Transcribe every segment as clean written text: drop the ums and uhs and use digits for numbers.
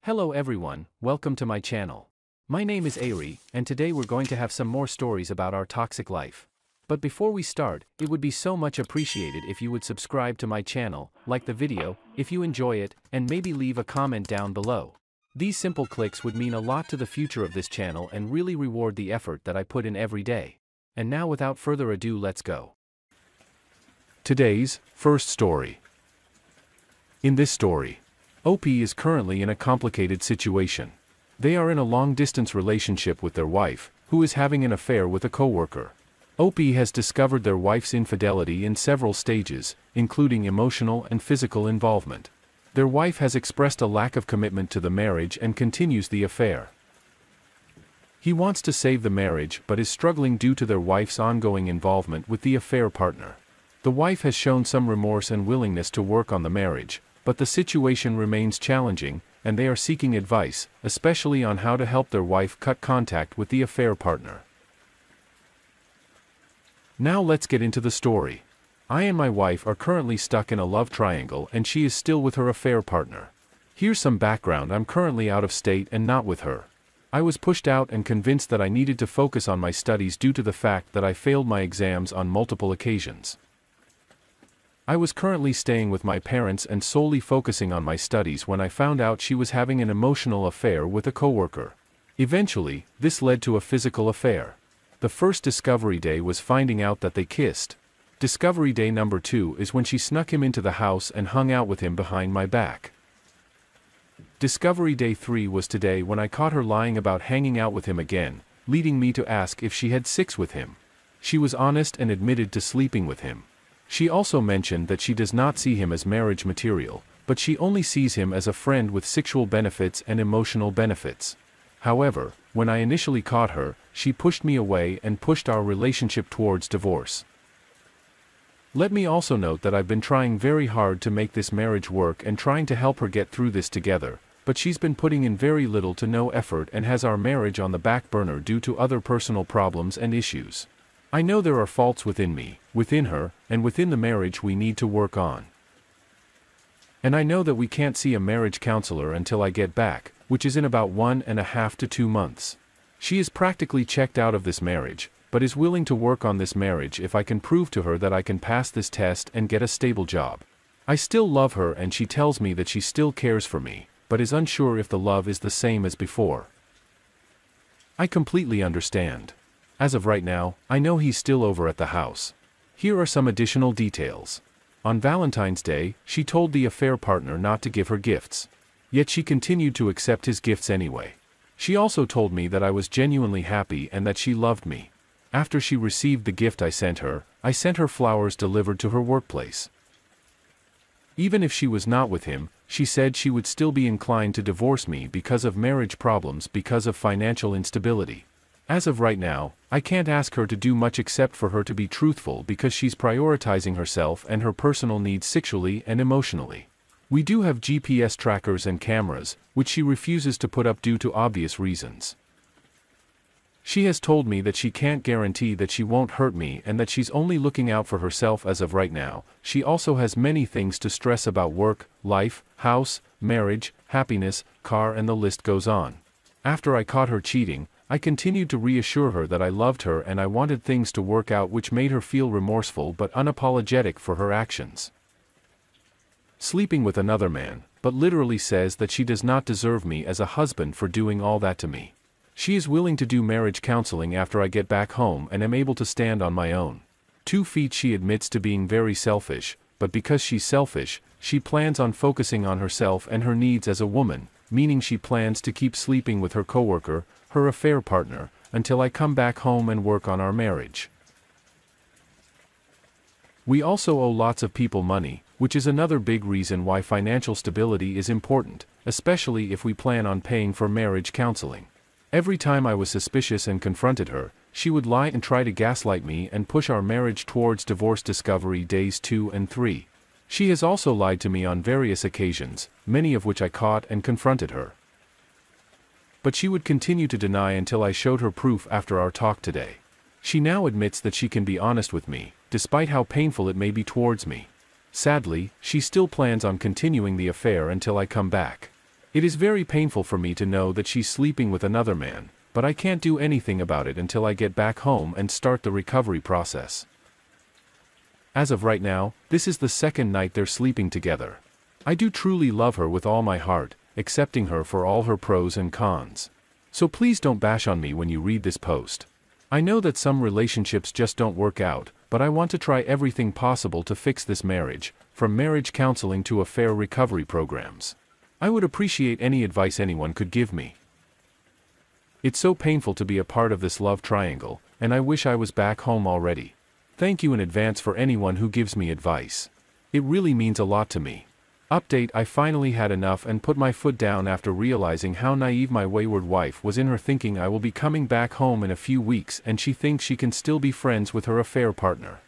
Hello everyone, welcome to my channel. My name is Ari, and today we're going to have some more stories about our toxic life. But before we start, it would be so much appreciated if you would subscribe to my channel, like the video, if you enjoy it, and maybe leave a comment down below. These simple clicks would mean a lot to the future of this channel and really reward the effort that I put in every day. And now without further ado, let's go. Today's first story. In this story, OP is currently in a complicated situation. They are in a long-distance relationship with their wife, who is having an affair with a coworker. OP has discovered their wife's infidelity in several stages, including emotional and physical involvement. Their wife has expressed a lack of commitment to the marriage and continues the affair. He wants to save the marriage but is struggling due to their wife's ongoing involvement with the affair partner. The wife has shown some remorse and willingness to work on the marriage, but the situation remains challenging, and they are seeking advice, especially on how to help their wife cut contact with the affair partner. Now let's get into the story. I and my wife are currently stuck in a love triangle and she is still with her affair partner. Here's some background. I'm currently out of state and not with her. I was pushed out and convinced that I needed to focus on my studies due to the fact that I failed my exams on multiple occasions. I was currently staying with my parents and solely focusing on my studies when I found out she was having an emotional affair with a coworker. Eventually, this led to a physical affair. The first discovery day was finding out that they kissed. Discovery day number 2 is when she snuck him into the house and hung out with him behind my back. Discovery day 3 was today when I caught her lying about hanging out with him again, leading me to ask if she had sex with him. She was honest and admitted to sleeping with him. She also mentioned that she does not see him as marriage material, but she only sees him as a friend with sexual benefits and emotional benefits. However, when I initially caught her, she pushed me away and pushed our relationship towards divorce. Let me also note that I've been trying very hard to make this marriage work and trying to help her get through this together, but she's been putting in very little to no effort and has our marriage on the back burner due to other personal problems and issues. I know there are faults within me, within her, and within the marriage we need to work on. And I know that we can't see a marriage counselor until I get back, which is in about 1.5 to 2 months. She is practically checked out of this marriage, but is willing to work on this marriage if I can prove to her that I can pass this test and get a stable job. I still love her and she tells me that she still cares for me, but is unsure if the love is the same as before. I completely understand. As of right now, I know he's still over at the house. Here are some additional details. On Valentine's Day, she told the affair partner not to give her gifts. Yet she continued to accept his gifts anyway. She also told me that I was genuinely happy and that she loved me. After she received the gift I sent her flowers delivered to her workplace. Even if she was not with him, she said she would still be inclined to divorce me because of marriage problems because of financial instability. As of right now, I can't ask her to do much except for her to be truthful because she's prioritizing herself and her personal needs sexually and emotionally. We do have GPS trackers and cameras, which she refuses to put up due to obvious reasons. She has told me that she can't guarantee that she won't hurt me and that she's only looking out for herself as of right now. She also has many things to stress about: work, life, house, marriage, happiness, car, and the list goes on. After I caught her cheating, I continued to reassure her that I loved her and I wanted things to work out, which made her feel remorseful but unapologetic for her actions. Sleeping with another man, but literally says that she does not deserve me as a husband for doing all that to me. She is willing to do marriage counseling after I get back home and am able to stand on my own 2 feet. She admits to being very selfish, but because she's selfish, she plans on focusing on herself and her needs as a woman, meaning she plans to keep sleeping with her coworker, her affair partner, until I come back home and work on our marriage. We also owe lots of people money, which is another big reason why financial stability is important, especially if we plan on paying for marriage counseling. Every time I was suspicious and confronted her, she would lie and try to gaslight me and push our marriage towards divorce. Discovery days 2 and 3. She has also lied to me on various occasions, many of which I caught and confronted her. But she would continue to deny until I showed her proof after our talk today. She now admits that she can be honest with me, despite how painful it may be towards me. Sadly, she still plans on continuing the affair until I come back. It is very painful for me to know that she's sleeping with another man, but I can't do anything about it until I get back home and start the recovery process. As of right now, this is the second night they're sleeping together. I do truly love her with all my heart, accepting her for all her pros and cons. So please don't bash on me when you read this post. I know that some relationships just don't work out, but I want to try everything possible to fix this marriage, from marriage counseling to affair recovery programs. I would appreciate any advice anyone could give me. It's so painful to be a part of this love triangle, and I wish I was back home already. Thank you in advance for anyone who gives me advice. It really means a lot to me. Update: I finally had enough and put my foot down after realizing how naive my wayward wife was in her thinking I will be coming back home in a few weeks and she thinks she can still be friends with her affair partner.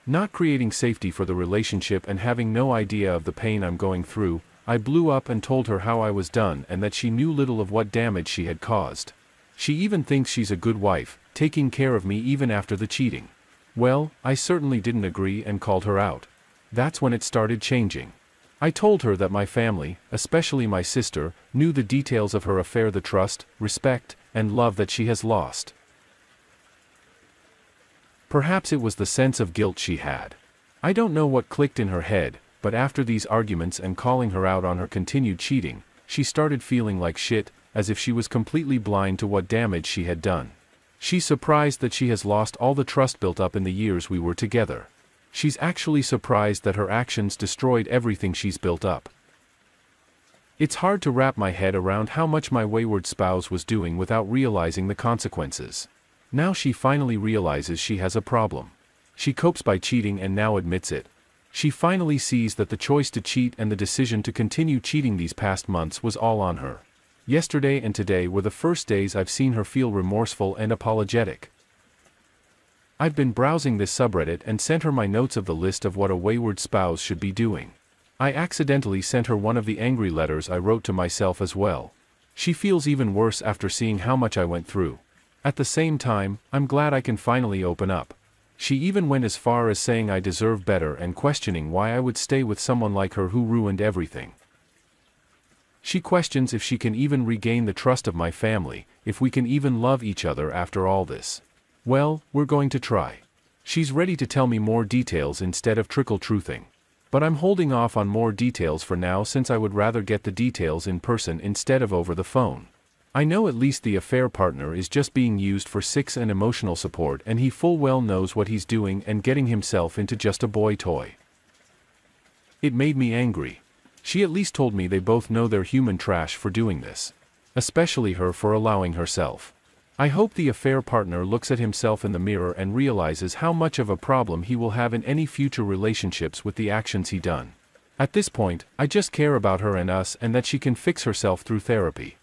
Not creating safety for the relationship and having no idea of the pain I'm going through, I blew up and told her how I was done and that she knew little of what damage she had caused. She even thinks she's a good wife, taking care of me even after the cheating. Well, I certainly didn't agree and called her out. That's when it started changing. I told her that my family, especially my sister, knew the details of her affair, the trust, respect, and love that she has lost. Perhaps it was the sense of guilt she had. I don't know what clicked in her head, but after these arguments and calling her out on her continued cheating, she started feeling like shit, as if she was completely blind to what damage she had done. She's surprised that she has lost all the trust built up in the years we were together. She's actually surprised that her actions destroyed everything she's built up. It's hard to wrap my head around how much my wayward spouse was doing without realizing the consequences. Now she finally realizes she has a problem. She copes by cheating and now admits it. She finally sees that the choice to cheat and the decision to continue cheating these past months was all on her. Yesterday and today were the first days I've seen her feel remorseful and apologetic. I've been browsing this subreddit and sent her my notes of the list of what a wayward spouse should be doing. I accidentally sent her one of the angry letters I wrote to myself as well. She feels even worse after seeing how much I went through. At the same time, I'm glad I can finally open up. She even went as far as saying I deserve better and questioning why I would stay with someone like her who ruined everything. She questions if she can even regain the trust of my family, if we can even love each other after all this. Well, we're going to try. She's ready to tell me more details instead of trickle-truthing. But I'm holding off on more details for now since I would rather get the details in person instead of over the phone. I know at least the affair partner is just being used for sex and emotional support and he full well knows what he's doing and getting himself into just a boy toy. It made me angry. She at least told me they both know they're human trash for doing this. Especially her for allowing herself. I hope the affair partner looks at himself in the mirror and realizes how much of a problem he will have in any future relationships with the actions he done. At this point, I just care about her and us and that she can fix herself through therapy.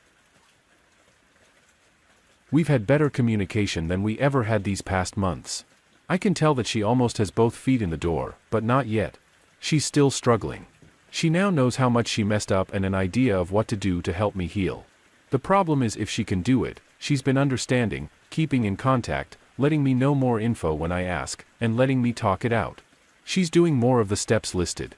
We've had better communication than we ever had these past months. I can tell that she almost has both feet in the door, but not yet. She's still struggling. She now knows how much she messed up and an idea of what to do to help me heal. The problem is if she can do it, she's been understanding, keeping in contact, letting me know more info when I ask, and letting me talk it out. She's doing more of the steps listed.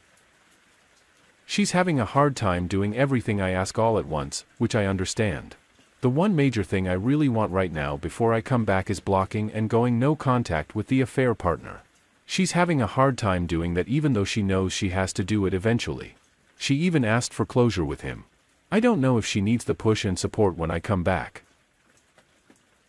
She's having a hard time doing everything I ask all at once, which I understand. The one major thing I really want right now before I come back is blocking and going no contact with the affair partner. She's having a hard time doing that even though she knows she has to do it eventually. She even asked for closure with him. I don't know if she needs the push and support when I come back.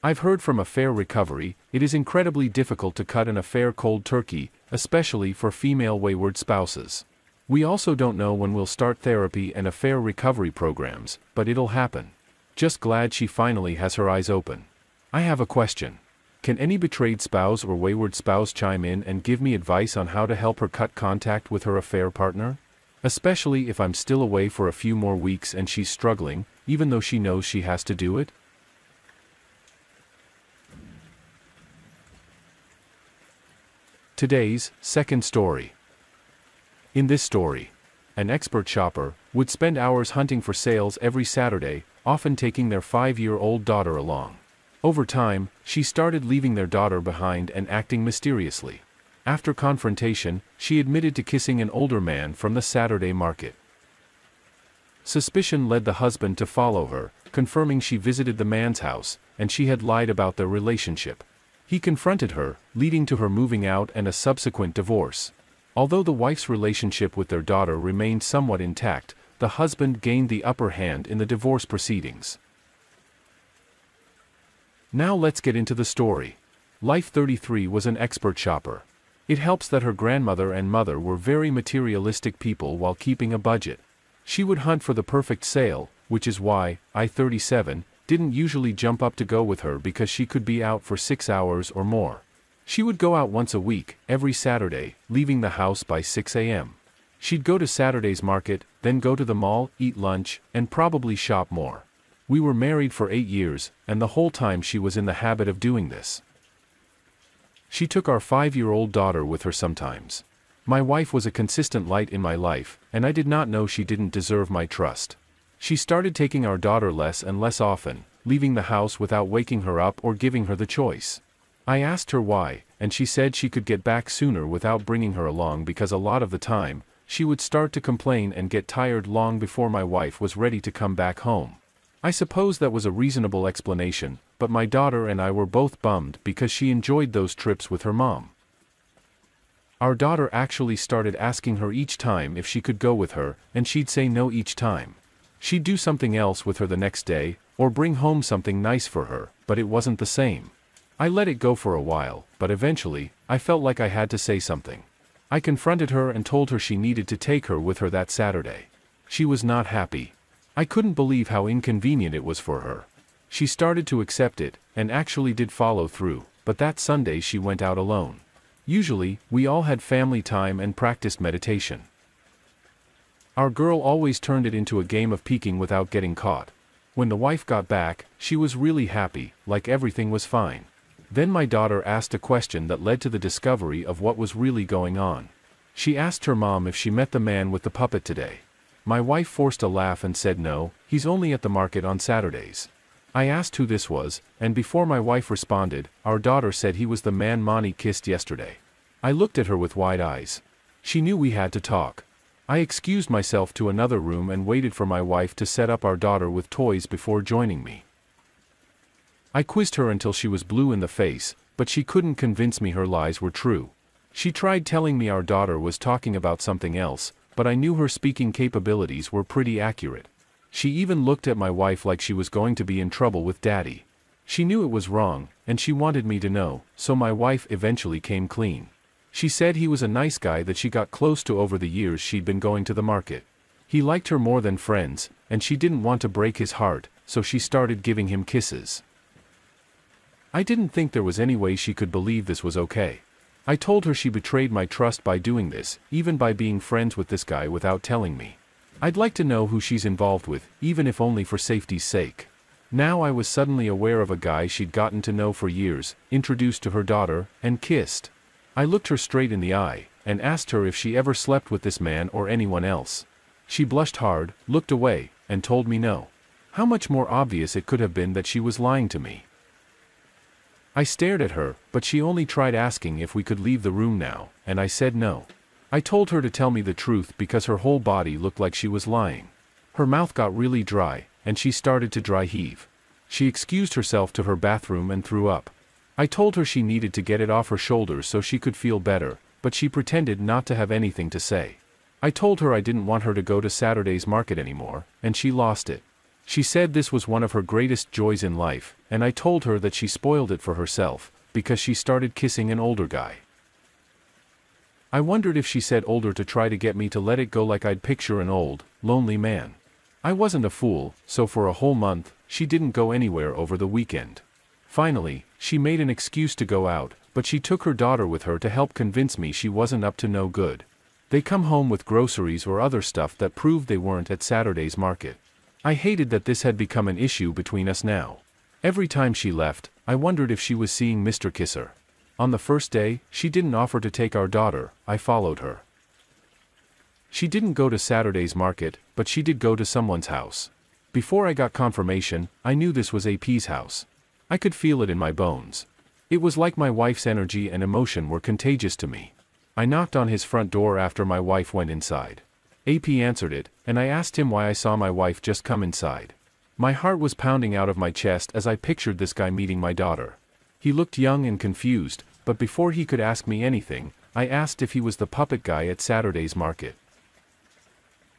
I've heard from affair recovery, it is incredibly difficult to cut an affair cold turkey, especially for female wayward spouses. We also don't know when we'll start therapy and affair recovery programs, but it'll happen. Just glad she finally has her eyes open. I have a question. Can any betrayed spouse or wayward spouse chime in and give me advice on how to help her cut contact with her affair partner? Especially if I'm still away for a few more weeks and she's struggling, even though she knows she has to do it? Today's second story. In this story, an expert shopper would spend hours hunting for sales every Saturday, often taking their 5-year-old daughter along. Over time, she started leaving their daughter behind and acting mysteriously. After confrontation, she admitted to kissing an older man from the Saturday market. Suspicion led the husband to follow her, confirming she visited the man's house, and she had lied about their relationship. He confronted her, leading to her moving out and a subsequent divorce. Although the wife's relationship with their daughter remained somewhat intact, the husband gained the upper hand in the divorce proceedings. Now let's get into the story. Life 33 was an expert shopper. It helps that her grandmother and mother were very materialistic people while keeping a budget. She would hunt for the perfect sale, which is why I-37 didn't usually jump up to go with her because she could be out for 6 hours or more. She would go out once a week, every Saturday, leaving the house by 6 a.m. She'd go to Saturday's market, then go to the mall, eat lunch, and probably shop more. We were married for 8 years, and the whole time she was in the habit of doing this. She took our 5-year-old daughter with her sometimes. My wife was a consistent light in my life, and I did not know she didn't deserve my trust. She started taking our daughter less and less often, leaving the house without waking her up or giving her the choice. I asked her why, and she said she could get back sooner without bringing her along because a lot of the time, she would start to complain and get tired long before my wife was ready to come back home. I suppose that was a reasonable explanation, but my daughter and I were both bummed because she enjoyed those trips with her mom. Our daughter actually started asking her each time if she could go with her, and she'd say no each time. She'd do something else with her the next day, or bring home something nice for her, but it wasn't the same. I let it go for a while, but eventually, I felt like I had to say something. I confronted her and told her she needed to take her with her that Saturday. She was not happy. I couldn't believe how inconvenient it was for her. She started to accept it, and actually did follow through, but that Sunday she went out alone. Usually, we all had family time and practiced meditation. Our girl always turned it into a game of peeking without getting caught. When the wife got back, she was really happy, like everything was fine. Then my daughter asked a question that led to the discovery of what was really going on. She asked her mom if she met the man with the puppet today. My wife forced a laugh and said no, he's only at the market on Saturdays. I asked who this was, and before my wife responded, our daughter said he was the man Monty kissed yesterday. I looked at her with wide eyes. She knew we had to talk. I excused myself to another room and waited for my wife to set up our daughter with toys before joining me. I quizzed her until she was blue in the face, but she couldn't convince me her lies were true. She tried telling me our daughter was talking about something else, but I knew her speaking capabilities were pretty accurate. She even looked at my wife like she was going to be in trouble with Daddy. She knew it was wrong, and she wanted me to know, so my wife eventually came clean. She said he was a nice guy that she got close to over the years she'd been going to the market. He liked her more than friends, and she didn't want to break his heart, so she started giving him kisses. I didn't think there was any way she could believe this was okay. I told her she betrayed my trust by doing this, even by being friends with this guy without telling me. I'd like to know who she's involved with, even if only for safety's sake. Now I was suddenly aware of a guy she'd gotten to know for years, introduced to her daughter, and kissed. I looked her straight in the eye, and asked her if she ever slept with this man or anyone else. She blushed hard, looked away, and told me no. How much more obvious it could have been that she was lying to me. I stared at her, but she only tried asking if we could leave the room now, and I said no. I told her to tell me the truth because her whole body looked like she was lying. Her mouth got really dry, and she started to dry heave. She excused herself to her bathroom and threw up. I told her she needed to get it off her shoulders so she could feel better, but she pretended not to have anything to say. I told her I didn't want her to go to Saturday's market anymore, and she lost it. She said this was one of her greatest joys in life, and I told her that she spoiled it for herself, because she started kissing an older guy. I wondered if she said older to try to get me to let it go like I'd picture an old, lonely man. I wasn't a fool, so for a whole month, she didn't go anywhere over the weekend. Finally, she made an excuse to go out, but she took her daughter with her to help convince me she wasn't up to no good. They come home with groceries or other stuff that proved they weren't at Saturday's market. I hated that this had become an issue between us now. Every time she left, I wondered if she was seeing Mr. Kisser. On the first day, she didn't offer to take our daughter. I followed her. She didn't go to Saturday's market, but she did go to someone's house. Before I got confirmation, I knew this was AP's house. I could feel it in my bones. It was like my wife's energy and emotion were contagious to me. I knocked on his front door after my wife went inside. AP answered it, and I asked him why I saw my wife just come inside. My heart was pounding out of my chest as I pictured this guy meeting my daughter. He looked young and confused, but before he could ask me anything, I asked if he was the puppet guy at Saturday's market.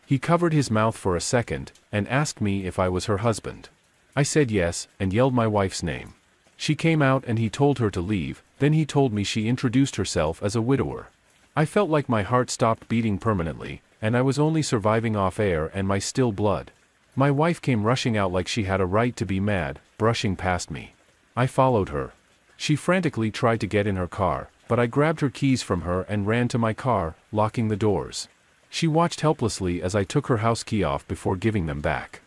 He covered his mouth for a second, and asked me if I was her husband. I said yes, and yelled my wife's name. She came out and he told her to leave, then he told me she introduced herself as a widower. I felt like my heart stopped beating permanently, and I was only surviving off air and my still blood. My wife came rushing out like she had a right to be mad, brushing past me. I followed her. She frantically tried to get in her car, but I grabbed her keys from her and ran to my car, locking the doors. She watched helplessly as I took her house key off before giving them back.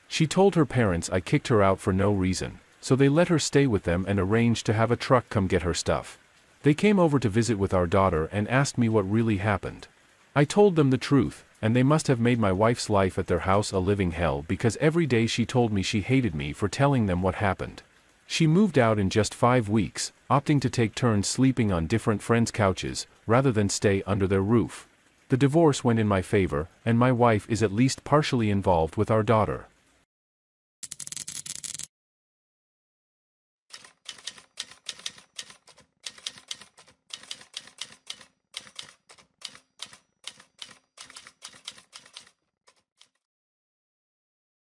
She told her parents I kicked her out for no reason, so they let her stay with them and arranged to have a truck come get her stuff. They came over to visit with our daughter and asked me what really happened. I told them the truth, and they must have made my wife's life at their house a living hell because every day she told me she hated me for telling them what happened. She moved out in just 5 weeks, opting to take turns sleeping on different friends' couches, rather than stay under their roof. The divorce went in my favor, and my wife is at least partially involved with our daughter.